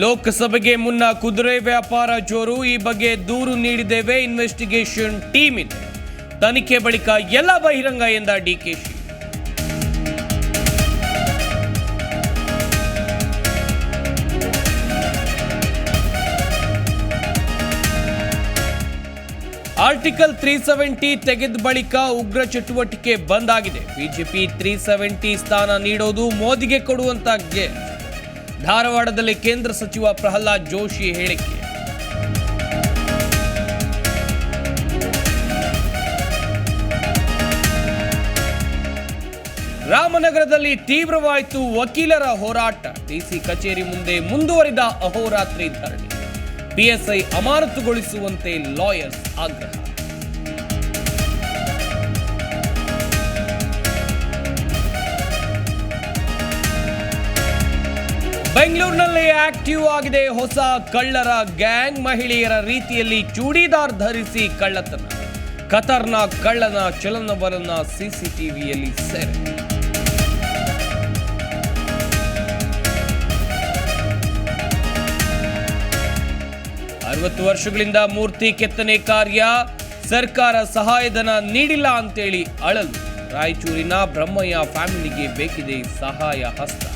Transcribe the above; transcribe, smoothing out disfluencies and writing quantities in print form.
ಲೋಕಸಭೆಗೆ ಮುನ್ನ ಕುದುರೆ ವ್ಯಾಪಾರ ಜೋರು. ಈ ಬಗ್ಗೆ ದೂರು ನೀಡಿದ್ದೇವೆ, ಇನ್ವೆಸ್ಟಿಗೇಷನ್ ಟೀಮ್ ಇದೆ, ತನಿಖೆ ಬಳಿಕ ಎಲ್ಲ ಬಹಿರಂಗ ಎಂದ ಡಿಕೆಶಿ. ಆರ್ಟಿಕಲ್ 370 ತೆಗೆದ ಬಳಿಕ ಉಗ್ರ ಚಟುವಟಿಕೆ ಬಂದ್ ಆಗಿದೆ. ಬಿಜೆಪಿ 370 ಸ್ಥಾನ ನೀಡೋದು ಮೋದಿಗೆ ಕೊಡುವಂತ ಗಿಫ್ಟ್. ಧಾರವಾಡದಲ್ಲಿ ಕೇಂದ್ರ ಸಚಿವ ಪ್ರಹ್ಲಾದ್ ಜೋಶಿ ಹೇಳಿಕೆ. ರಾಮನಗರದಲ್ಲಿ ತೀವ್ರವಾಯಿತು ವಕೀಲರ ಹೋರಾಟ. ಡಿಸಿ ಕಚೇರಿ ಮುಂದೆ ಮುಂದುವರಿದ ಅಹೋರಾತ್ರಿ ಧರಣಿ. ಪಿಎಸ್ಐ ಅಮಾನತುಗೊಳಿಸುವಂತೆ ಲಾಯರ್ಸ್ ಆಗ್ರಹ. ಬೆಂಗಳೂರಿನಲ್ಲಿ ಆಕ್ಟಿವ್ ಆಗಿದೆ ಹೊಸ ಕಳ್ಳರ ಗ್ಯಾಂಗ್. ಮಹಿಳೆಯರ ರೀತಿಯಲ್ಲಿ ಚೂಡಿದಾರ್ ಧರಿಸಿ ಕಳ್ಳತನ. ಖತರ್ನಾಕ್ ಕಳ್ಳನ ಚಲನವಲನ ಸಿಸಿಟಿವಿಯಲ್ಲಿ ಸೆರೆ. ವರ್ಷಗಳಿಂದ ಮೂರ್ತಿ ಕೆತ್ತನೆ ಕಾರ್ಯ. ಸರ್ಕಾರ ಸಹಾಯಧನ ನೀಡಿಲ್ಲ ಅಂತೇಳಿ ಅಳಲು. ರಾಯಚೂರಿನ ಬ್ರಹ್ಮಯ್ಯ ಫ್ಯಾಮಿಲಿಗೆ ಬೇಕಿದೆ ಸಹಾಯ ಹಸ್ತ.